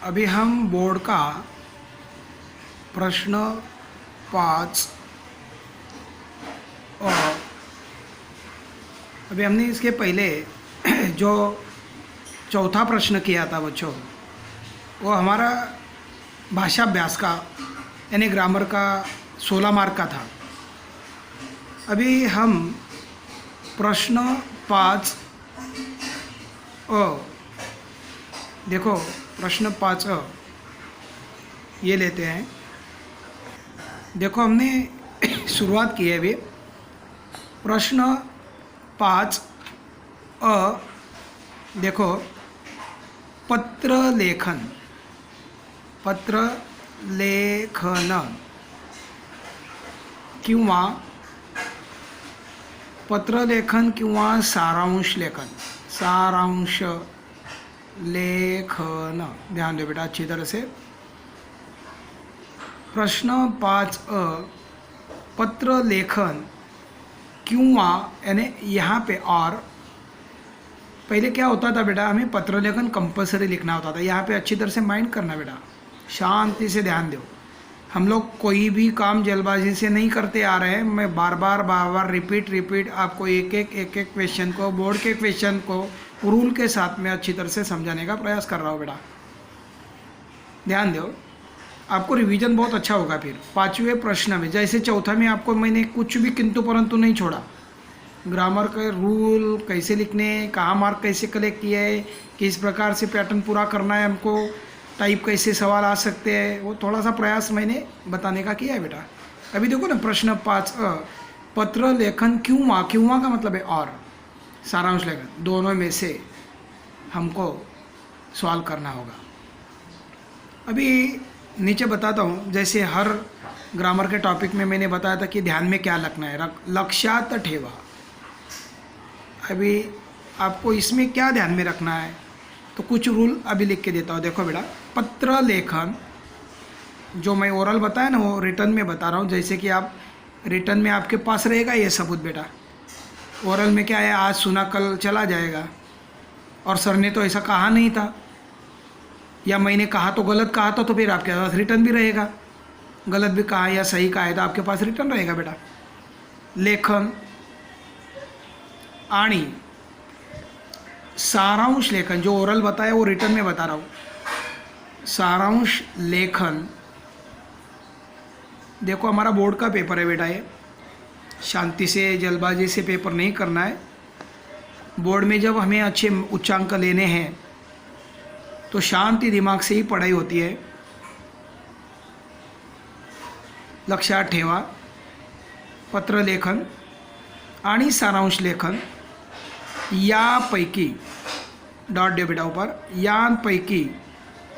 अभी हम बोर्ड का प्रश्न 5 और अभी हमने इसके पहले जो चौथा प्रश्न किया था बच्चों, वो हमारा भाषा अभ्यास का यानी ग्रामर का 16 मार्क का था। अभी हम प्रश्न 5 देखो प्रश्न 5 ये लेते हैं। देखो हमने शुरुआत की है अभी। प्रश्न 5 देखो, पत्र लेखन किंवा पत्रलेखन किंवा सारांश लेखन। ध्यान दो बेटा अच्छी तरह से। प्रश्न 5 पत्र लेखन किंवा यानी यहाँ पे और पहले क्या होता था बेटा, हमें पत्र लेखन कंपलसरी लिखना होता था। यहाँ पे अच्छी तरह से माइंड करना बेटा, शांति से ध्यान दो। हम लोग कोई भी काम जल्दबाजी से नहीं करते आ रहे हैं। मैं बार बार रिपीट आपको एक क्वेश्चन को, बोर्ड के क्वेश्चन को रूल के साथ में अच्छी तरह से समझाने का प्रयास कर रहा हूँ बेटा। ध्यान दो, आपको रिवीजन बहुत अच्छा होगा। फिर 5वें प्रश्न में, जैसे चौथा में आपको मैंने कुछ भी किंतु परंतु नहीं छोड़ा। ग्रामर के रूल कैसे लिखने, कहाँ मार्क कैसे कलेक्ट किया है, किस प्रकार से पैटर्न पूरा करना है हमको, टाइप कैसे सवाल आ सकते हैं, वो थोड़ा सा प्रयास मैंने बताने का किया है बेटा। अभी देखो ना प्रश्न 5 पत्र लेखन क्यों का मतलब है और, सारांश लेखन, दोनों में से हमको सवाल करना होगा। अभी नीचे बताता हूँ, जैसे हर ग्रामर के टॉपिक में मैंने बताया था कि ध्यान में क्या रखना है, लक्षात ठेवा। अभी आपको इसमें क्या ध्यान में रखना है, तो कुछ रूल अभी लिख के देता हूँ। देखो बेटा, पत्र लेखन जो मैं ओरल बताया ना, वो रिटर्न में बता रहा हूँ। जैसे कि आप रिटर्न में आपके पास रहेगा ये सबूत बेटा। ओरल में क्या है, आज सुना कल चला जाएगा, और सर ने तो ऐसा कहा नहीं था, या मैंने कहा तो गलत कहा था, तो फिर आपके पास रिटर्न भी रहेगा। गलत भी कहा या सही कहा है तो आपके पास रिटर्न रहेगा बेटा। लेखन आणि सारांश लेखन, जो ओरल बताया वो रिटर्न में बता रहा हूँ। सारांश लेखन, देखो हमारा बोर्ड का पेपर है बेटा, ये शांति से जल्दबाजी से पेपर नहीं करना है। बोर्ड में जब हमें अच्छे उच्चांक लेने हैं तो शांति दिमाग से ही पढ़ाई होती है। लक्षात ठेवा, पत्र लेखन आणि सारांश लेखन यापैकी, डॉट दे बेटा ऊपर, यांपैकी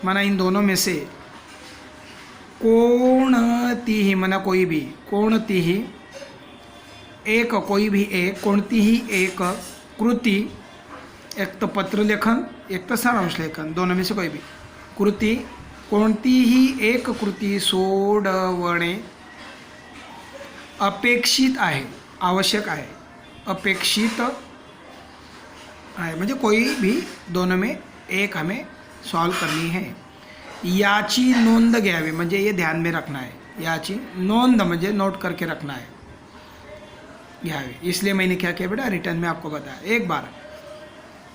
माना इन दोनों में से कोणतीही, माना कोई भी, कोणतीही एक, कोई भी एक, कोणतीही एक कृती, एक तो पत्र लेखन एक तो सारांश लेखन, दोनों में से कोई भी कृती, कोणतीही एक कृती सोडवणे अपेक्षित आहे, आवश्यक आहे, अपेक्षित आहे, म्हणजे कोई भी दोनों में एक हमें सॉल्व करनी है। याची नोंद घ्यावी, म्हणजे ये ध्यान में रखना है। याची नोंद म्हणजे नोट करके रखना है, घ्यावी। इसलिए मैंने क्या किया बेटा, रिटर्न में आपको बताया। एक बार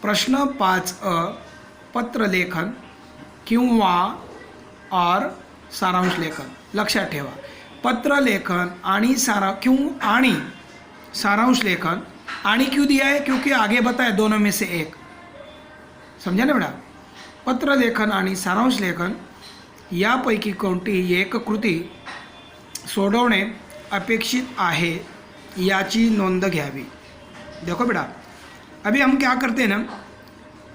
प्रश्न 5 पत्र लेखन किंवा और सारांश लेखन, लक्षात ठेवा। पत्र लेखन आणि सारांश लेखन, आणि क्यों दिया है, क्योंकि आगे बताया दोनों में से एक, समझा ना बेटा। पत्र लेखन आणि सारांश लेखन यापैकी कोणतीही एक कृती सोडवणे अपेक्षित आहे, याची नोंद घ्यावी। देखो बेटा, अभी हम क्या करते हैं ना,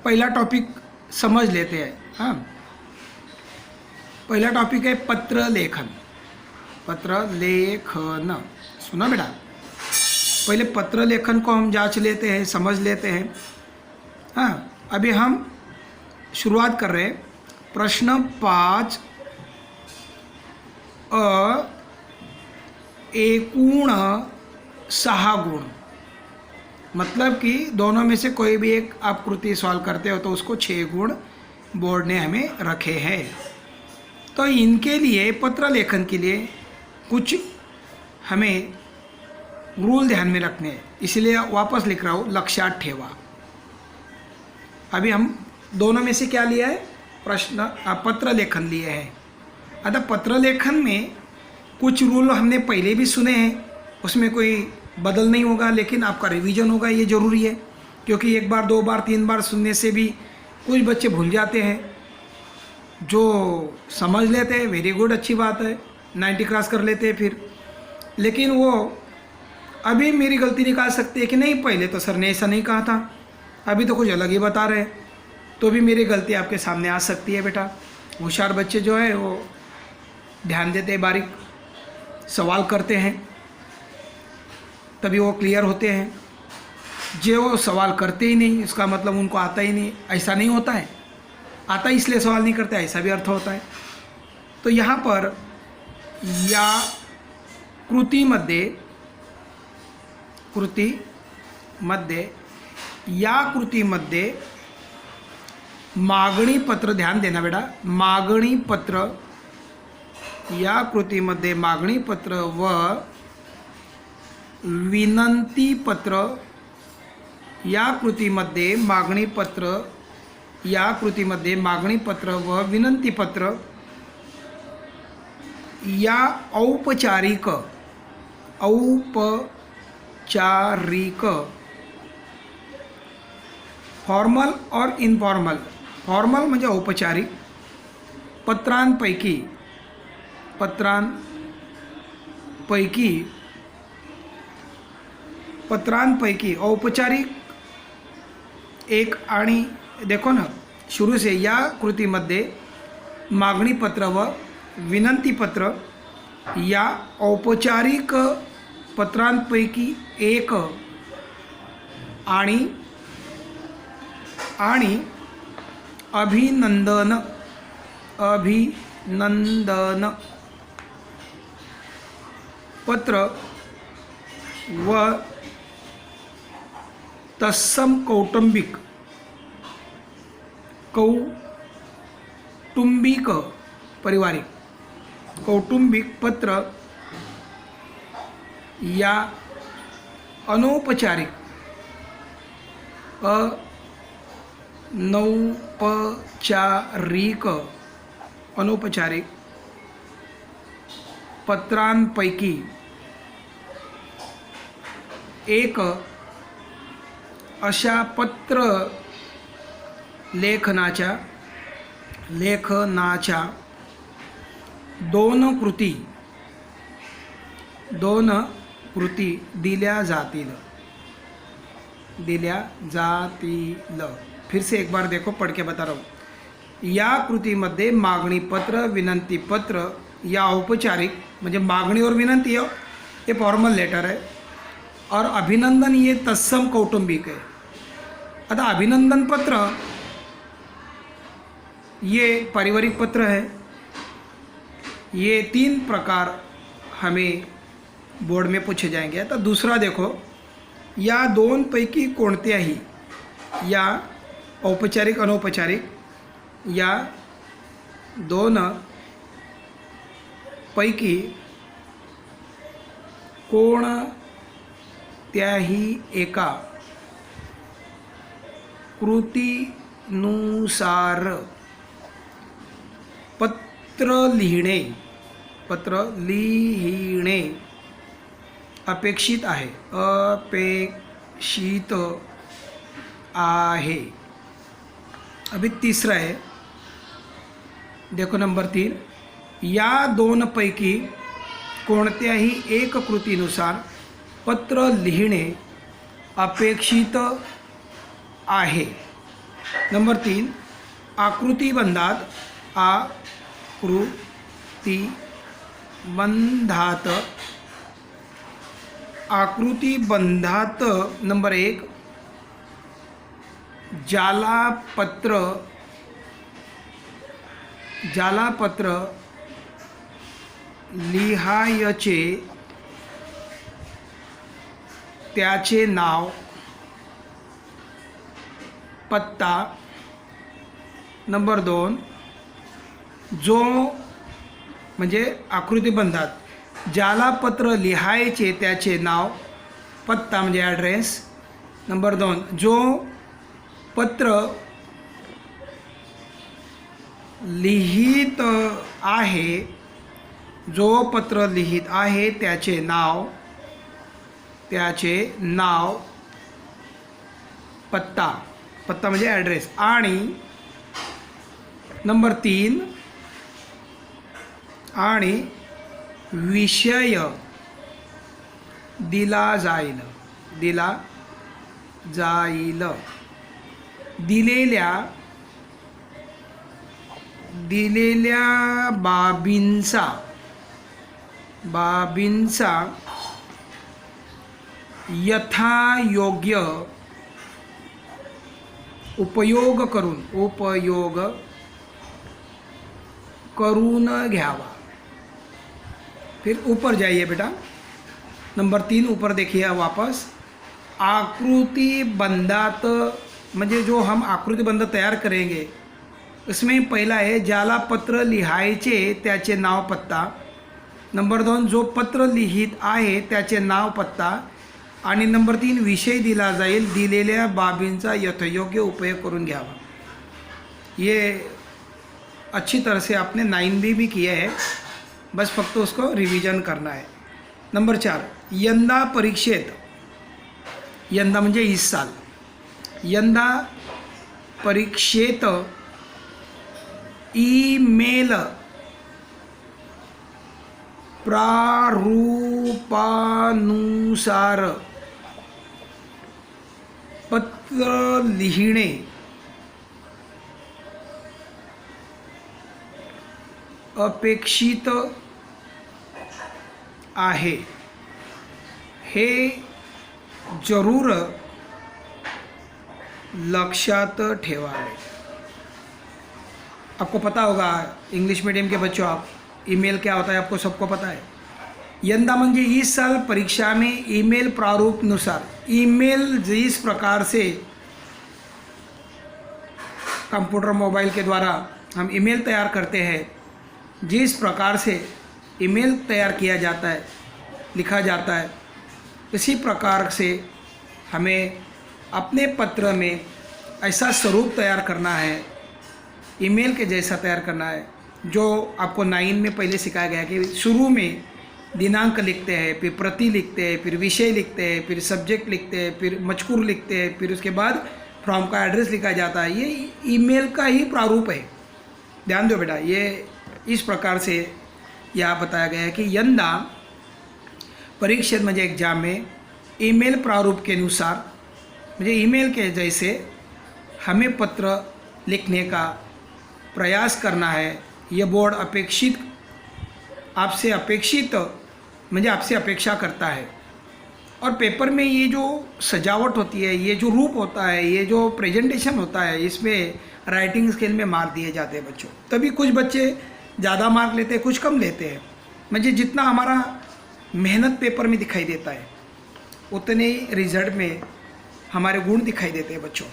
पहला टॉपिक समझ लेते हैं। हाँ, पहला टॉपिक है पत्र लेखन। सुना बेटा, पहले पत्र लेखन को हम जांच लेते हैं, समझ लेते हैं। हाँ, अभी हम शुरुआत कर रहे हैं। प्रश्न 5 एकूण 6 गुण, मतलब कि दोनों में से कोई भी एक आप कृति सॉल्व करते हो तो उसको 6 गुण बोर्ड ने हमें रखे हैं। तो इनके लिए पत्र लेखन के लिए कुछ हमें रूल ध्यान में रखने हैं, इसलिए वापस लिख रहा हूँ, लक्षात ठेवा। अभी हम दोनों में से क्या लिया है, पत्र लेखन लिए हैं। अतः पत्र लेखन में कुछ रूल हमने पहले भी सुने हैं, उसमें कोई बदल नहीं होगा, लेकिन आपका रिवीजन होगा, ये ज़रूरी है, क्योंकि एक बार 2 बार 3 बार सुनने से भी कुछ बच्चे भूल जाते हैं। जो समझ लेते हैं वेरी गुड, अच्छी बात है, 90 क्रॉस कर लेते हैं फिर, लेकिन वो अभी मेरी गलती निकाल सकते हैं कि नहीं पहले तो सर ने ऐसा नहीं कहा था, अभी तो कुछ अलग ही बता रहे हैं, तो भी मेरी गलती आपके सामने आ सकती है बेटा। होशियार बच्चे जो है वो ध्यान देते हैं, बारीक सवाल करते हैं, तभी वो क्लियर होते हैं। जो वो सवाल करते ही नहीं, इसका मतलब उनको आता ही नहीं, ऐसा नहीं होता है। आता इसलिए सवाल नहीं करते, ऐसा भी अर्थ होता है। तो यहाँ पर या कृतीमध्ये मागणी पत्र, ध्यान देना बेटा, मागणी पत्र, या कृतीमध्ये मागणी पत्र व विनंती पत्र, या कृतीमध्ये मागणी पत्र, या कृतीमध्ये मागणी पत्र व विनंती पत्र या औपचारिक फॉर्मल और इनफॉर्मल, फॉर्मल म्हणजे औपचारिक, पत्रांपैकी औपचारिक एक, आणि देखो ना शुरू से, या कृतीमध्ये मागणी पत्र व विनंती पत्र या औपचारिक पत्रांपैकी एक आणि अभिनंदन पत्र व तत्सम कौटुंबिक पारिवारिक कौटुंबिक पत्र या अनौपचारिक अनौपचारिक पत्रांपैकी एक अशा पत्र लेखनाच्या दोन कृती दिल्या जातील। फिर से एक बार देखो, पढ़ के बता रहा हूँ। या कृतीमध्ये मागणी पत्र, विनंती पत्र या औपचारिक, म्हणजे मागणी और विनंती है ये फॉर्मल लेटर है, और अभिनंदन ये तत्सम कौटुंबिक है। अतः अभिनंदन पत्र ये पारिवारिक पत्र है। ये 3 प्रकार हमें बोर्ड में पूछे जाएंगे। तो दूसरा देखो, या दोनपैकी कोणत्याही, या औपचारिक अनौपचारिक, या दोन पैकी कोणत्याही एका कृतीनुसार पत्र लिहिणे अपेक्षित आहे। अभी तीसरा है, देखो नंबर 3, या दोनपैकी कोणत्याही एक कृतीनुसार पत्र लिहिणे अपेक्षित आहे। नंबर 3, आकृतिबंधात नंबर 1 जालापत्र लिहायचे, त्याचे नाव, पत्ता नंबर 2, जो म्हणजे आकृतीबंधात ज्याला पत्र लिहायचे त्याचे नाव, पत्ता म्हणजे ॲड्रेस. नंबर 2, जो पत्र लिहित आहे, जो पत्र लिहित आहे त्याचे नाव, पत्ता म्हणजे ॲड्रेस. आणि नंबर 3, आणि विषय दिला जाईल. दिलेल्या बाबींचा यथायोग्य उपयोग करून घ्यावा. फिर ऊपर जाइए बेटा. नंबर 3 ऊपर देखिए वापस. आकृतिबंधात म्हणजे जो हम आकृतिबंध तयार करेंगे उसमें पहला है ज्याला पत्र लिहायचे त्याचे नाव, पत्ता. नंबर 2, जो पत्र लिहित आहे त्याचे नाव, पत्ता. आणि नंबर 3, विषय दिला जाईल, दिलेल्या बाबींचा यथोयोग्य उपयोग करून घ्यावा. ये अच्छी तरह से आपने 9B भी किया है, बस फक्त उसको रिवीजन करना है. नंबर 4, यंदा परीक्षेत, यंदा म्हणजे इस साल, यंदा परीक्षेत ईमेल प्रारूपानुसार पत्र लिहिणे अपेक्षित आहे, हे जरूर लक्षात ठेवावे. आपको पता होगा इंग्लिश मीडियम के बच्चों, आप ईमेल क्या होता है आपको सबको पता है. यंदा म्हणजे इस साल परीक्षा में ईमेल प्रारूपानुसार, ईमेल जिस प्रकार से कंप्यूटर मोबाइल के द्वारा हम ईमेल तैयार करते हैं, जिस प्रकार से ईमेल तैयार किया जाता है, लिखा जाता है, इसी प्रकार से हमें अपने पत्र में ऐसा स्वरूप तैयार करना है, ईमेल के जैसा तैयार करना है, जो आपको 9 में पहले सिखाया गया कि शुरू में दिनांक लिखते हैं, फिर प्रति लिखते हैं, फिर विषय लिखते हैं, फिर सब्जेक्ट लिखते हैं, फिर मजकूर लिखते हैं, फिर उसके बाद फ्रॉम का एड्रेस लिखा जाता है. ये ईमेल का ही प्रारूप है. ध्यान दो बेटा, ये इस प्रकार से यहाँ बताया गया है कि यंदा परीक्षेत म्हणजे एग्जाम में ईमेल प्रारूप के अनुसार, म्हणजे ईमेल के जैसे हमें पत्र लिखने का प्रयास करना है. ये बोर्ड आपसे अपेक्षित म्हणजे आपसे अपेक्षा करता है. और पेपर में ये जो सजावट होती है, ये जो रूप होता है, ये जो प्रेजेंटेशन होता है, इसमें राइटिंग स्केल में मार्क दिए जाते हैं बच्चों. तभी कुछ बच्चे ज़्यादा मार्क लेते हैं, कुछ कम लेते हैं. म्हणजे जितना हमारा मेहनत पेपर में दिखाई देता है, उतने ही रिजल्ट में हमारे गुण दिखाई देते हैं बच्चों.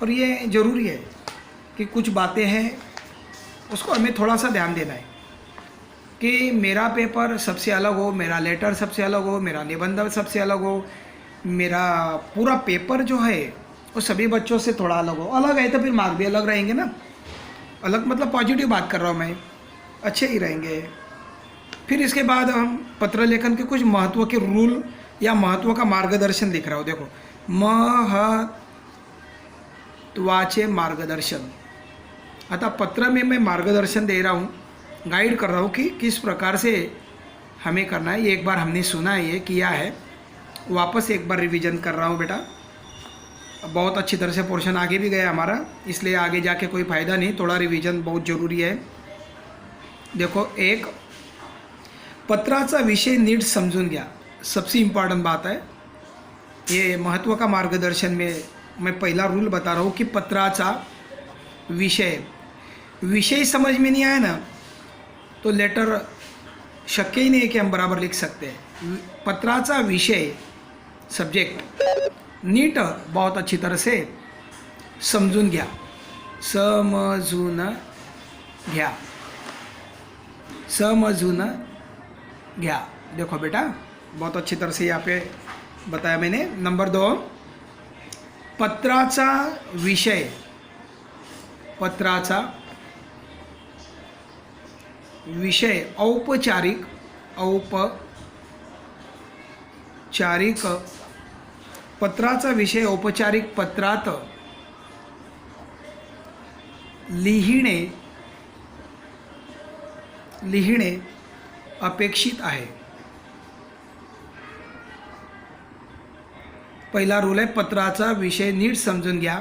और ये ज़रूरी है कि कुछ बातें हैं उसको हमें थोड़ा सा ध्यान देना है कि मेरा पेपर सबसे अलग हो, मेरा लेटर सबसे अलग हो, मेरा निबंध सबसे अलग हो, मेरा पूरा पेपर जो है वो सभी बच्चों से थोड़ा अलग हो. अलग है तो फिर मार्क भी अलग रहेंगे ना. अलग मतलब पॉजिटिव बात कर रहा हूँ मैं, अच्छे ही रहेंगे. फिर इसके बाद हम पत्र लेखन के कुछ महत्व के रूल या महत्व का मार्गदर्शन लिख रहा हूँ. देखो, महत्वाचे मार्गदर्शन. आता पत्र में मैं मार्गदर्शन दे रहा हूँ, गाइड कर रहा हूँ कि किस प्रकार से हमें करना है. ये एक बार हमने सुना है, ये किया है, वापस एक बार रिवीजन कर रहा हूँ बेटा. बहुत अच्छी तरह से पोर्शन आगे भी गया हमारा, इसलिए आगे जाके कोई फ़ायदा नहीं. थोड़ा रिवीजन बहुत ज़रूरी है. देखो, एक पत्राचा विषय नीट समझून घ्या, सबसे इम्पॉर्टेंट बात है. ये महत्व का मार्गदर्शन में मैं पहला रूल बता रहा हूँ कि पत्राचा विषय समझ में नहीं आया ना तो लेटर शक्य ही नहीं है कि हम बराबर लिख सकते हैं. पत्राचा विषय, सब्जेक्ट नीट बहुत अच्छी तरह से समझून घ्या. समजून घ्या, समजून घ्या। देखो बेटा, बहुत अच्छी तरह से यहाँ पे बताया मैंने। नंबर 2, पत्राचा विषय, पत्राचा विषय औपचारिक, औपचारिक, पत्राचा विषय औपचारिक पत्रात लिहिणे अपेक्षित आहे। पहिला रूल आहे पत्राचा विषय नीट समजून घ्या।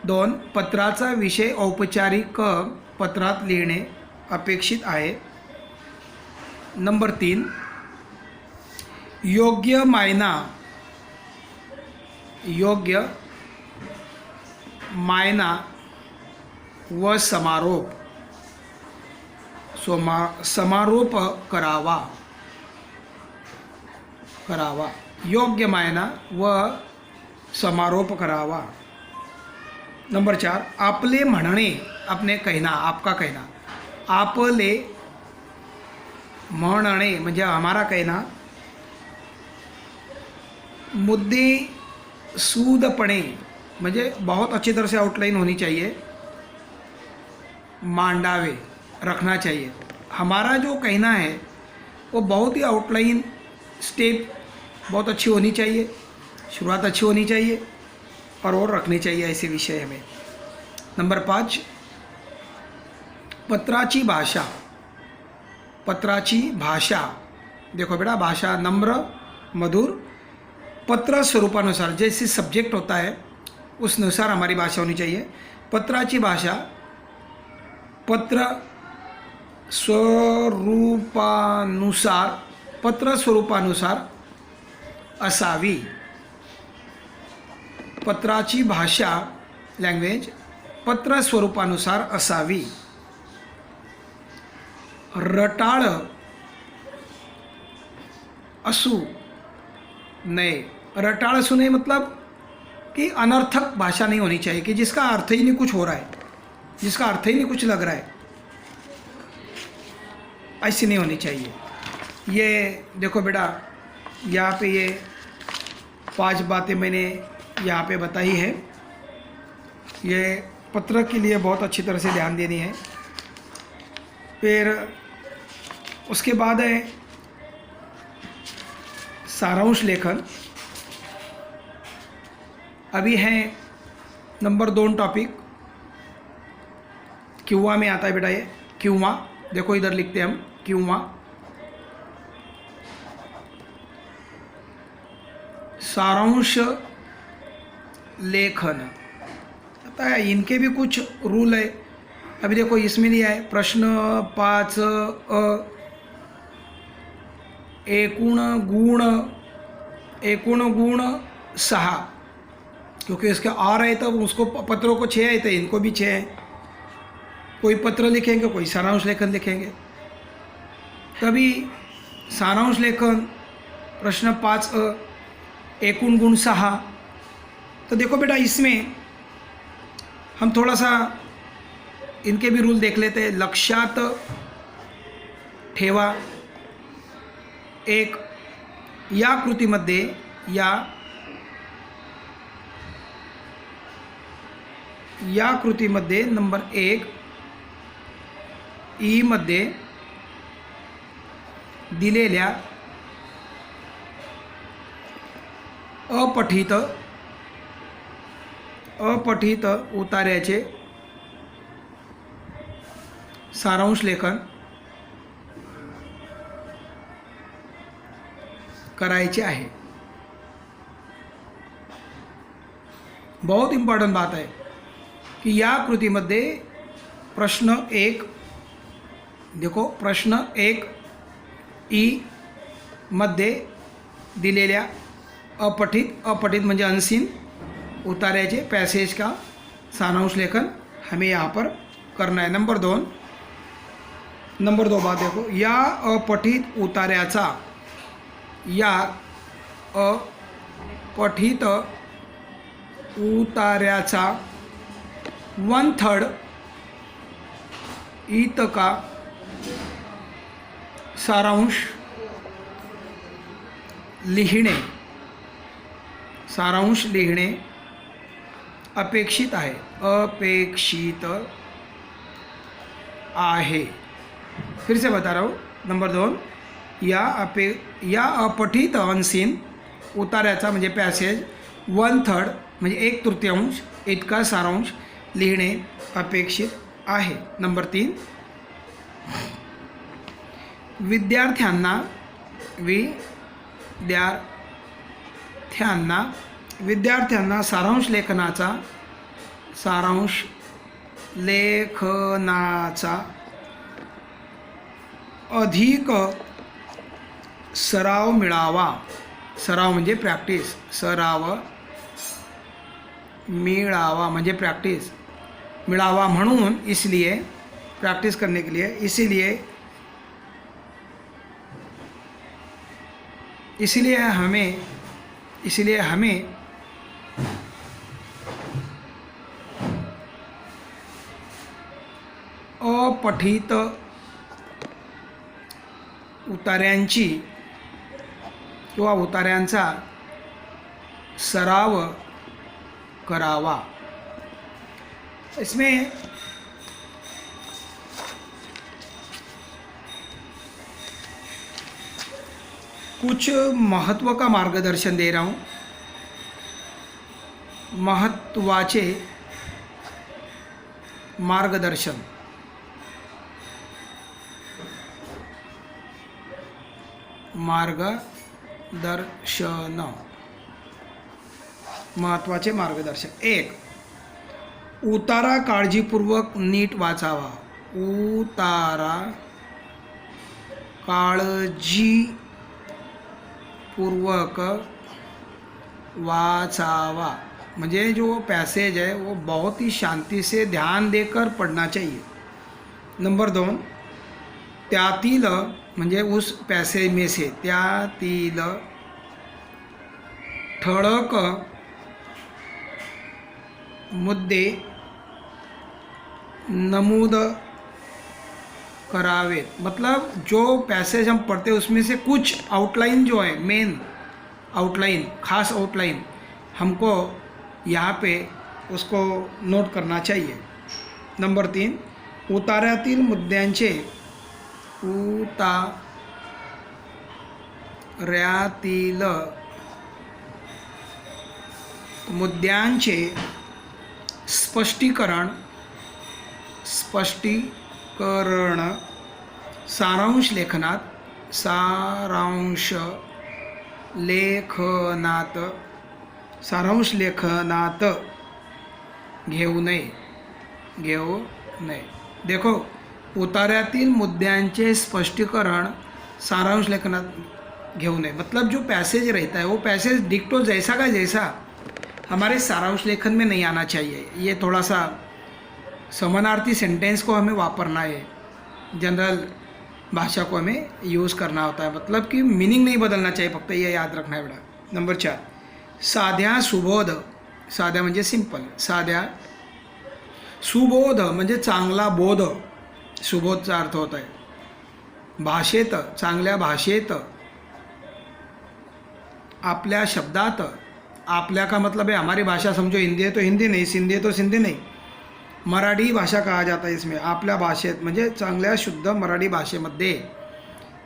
2, पत्राचा विषय औपचारिक पत्रात लिहिणे अपेक्षित आहे। नंबर 3, योग्य मायना व समारोप करावा, योग्य मायना व समारोप करावा। नंबर 4, आपले म्हणणे, अपने कहना, आपका कहना, आपले म्हणणे म्हणजे हमारा कहना मुद्दे सूदपणे म्हणजे बहुत अच्छी तरह से आउटलाइन होनी चाहिए, मांडावे, रखना चाहिए। हमारा जो कहना है वो बहुत ही आउटलाइन, स्टेप बहुत अच्छी होनी चाहिए, शुरुआत अच्छी होनी चाहिए और रखनी चाहिए ऐसे विषय हमें। नंबर 5, पत्राची भाषा, पत्राची भाषा। देखो बेटा, भाषा नम्र, मधुर, पत्र स्वरूपानुसार, जैसे सब्जेक्ट होता है उसनुसार हमारी भाषा होनी चाहिए। पत्राची भाषा पत्र स्वरूपानुसार असावी। पत्राची भाषा, लँग्वेज पत्र स्वरूपानुसार असावी। रटाळ असू नये, रटाळ असू नये मतलब कि अनर्थक भाषा नहीं होनी चाहिए, कि जिसका अर्थ ही नहीं कुछ हो रहा है, जिसका अर्थ ही नहीं कुछ लग रहा है, ऐसी नहीं होनी चाहिए। ये देखो बेटा, यहाँ पे ये 5 बातें मैंने यहाँ पे बताई है, ये पत्र के लिए बहुत अच्छी तरह से ध्यान देनी है। फिर उसके बाद है सारांश लेखन। अभी है नंबर 2 टॉपिक, किंवा में आता है बेटा ये, किंवा, देखो इधर लिखते हैं हम किंवा। सारांश लेखन, पता है इनके भी कुछ रूल है। अभी देखो इसमें नहीं है, प्रश्न 5 एकूण गुण 6, क्योंकि इसके और है तो उसको पत्रों को 6 है तो इनको भी 6 है। कोई पत्र लिखेंगे, कोई सारांश लेखन लिखेंगे। कभी सारांश लेखन प्रश्न 5 एकूण गुण 6। तो देखो बेटा, इसमें हम थोड़ा सा इनके भी रूल देख लेते हैं। लक्षात ठेवा, एक या कृतीमध्ये या कृतीमध्ये नंबर 1 ई मध्ये दिलेल्या अपठित उतार्याचे सारांश लेखन करायचे आहे। बहुत इम्पॉर्टंट बात है कि या कृतीमध्ये प्रश्न 1, देखो प्रश्न 1 ई मध्ये दिलेल्या अपठित म्हणजे अनसीन उतार्याचे पैसेज का सारांश लेखन हमें यहाँ पर करना है। नंबर 2 बात देखो, या अपठित उतार्याचा 1/3 इतका सारांश लिहिणे अपेक्षित आहे। फिर से बता रहा हूँ। नंबर 2, या अपठित अनसीन उतार्याचा म्हणजे पॅसेज 1/3 म्हणजे 1/3 इतका सारांश लिहिणे अपेक्षित आहे। नंबर 3, विद्यार्थ्यांना सारांश लेखनाचा अधिक सराव मिळावा। सराव म्हणजे प्रॅक्टिस, मिळावा म्हणून इसलिए प्रैक्टिस करने के लिए इसलिए हमें अपठित उतार्यांची किंवा उतार्यांचा सराव करावा। इसमें कुछ महत्व का मार्गदर्शन दे रहा हूँ। महत्वाचे मार्गदर्शन, महत्वाचे मार्गदर्शन। 1, उतारा काळजीपूर्वक नीट वाचावा। उतारा काळजीपूर्वक वाचावा म्हणजे जो पैसेज है वो बहुत ही शांति से ध्यान देकर पढ़ना चाहिए। नंबर 2, त्यातील म्हणजे उस पैसे में से त्यातील ठळक मुद्दे नमूद करावे। मतलब जो पैसेज हम पढ़ते हैं उसमें से कुछ आउटलाइन जो है, मेन आउटलाइन, खास आउटलाइन हमको यहाँ पे उसको नोट करना चाहिए। नंबर 3, उतार्यातील मुद्द्यांचे स्पष्टीकरण सारांश लेखनात घेऊ नये। देखो, उतार्यातील मुद्द्यांचे स्पष्टीकरण सारांश लेखनात घेऊ नये मतलब जो पैसेज रहता है वो पैसेज डिक्टो जैसा का जैसा हमारे सारांश लेखन में नहीं आना चाहिए। ये थोड़ा सा समानार्थी सेंटेंस को हमें वापरना है, जनरल भाषा को हमें यूज़ करना होता है, मतलब कि मीनिंग नहीं बदलना चाहिए, फक्त ये याद रखना है बेटा। नंबर 4, साध्या सुबोध, साध्या म्हणजे सिंपल, साध्या सुबोध म्हणजे चांगला बोध, सुबोधचा अर्थ होता है भाषेत, चांगल्या भाषेत, आपल्या शब्दात, आपल्या का मतलब है हमारी भाषा, समझो हिंदी है तो हिंदी नहीं, सिंधी है तो सिंधी नहीं, मराठी भाषा कहा जाता है इसमें। आपल्या भाषेत म्हणजे चांगल्या शुद्ध मराठी भाषेमध्ये,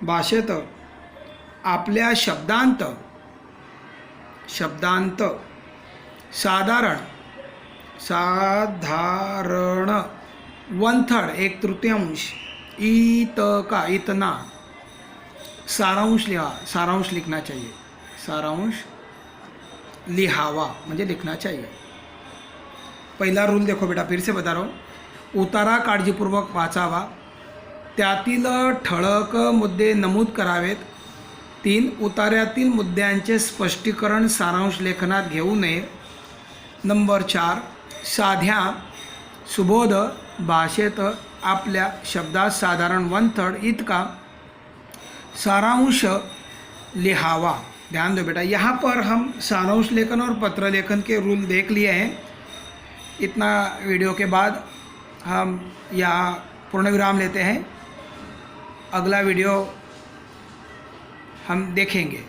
भाषेत आपल्या शब्दांत साधारण 1/3 1/3 इतना सारांश लिखना चाहिए, सारांश लिहावा म्हणजे लिखना चाहिए। पहला रूल देखो बेटा, फिर से बता रहा हूँ। उतारा काळजीपूर्वक वाचावा, त्यातील ठळक मुद्दे नमूद करावेत। 3, उतार्यातील मुद्द्यांचे स्पष्टीकरण सारांश लेखनात घेऊ नये। नंबर 4, साध्या सुबोध भाषेत आपल्या शब्दात साधारण 1/3 इतका सारांश लिहावा। ध्यान दो बेटा, यहाँ पर हम सारांश लेखन और पत्र लेखन के रूल देख लिए हैं। इतना वीडियो के बाद हम यहाँ पूर्ण विराम लेते हैं। अगला वीडियो हम देखेंगे।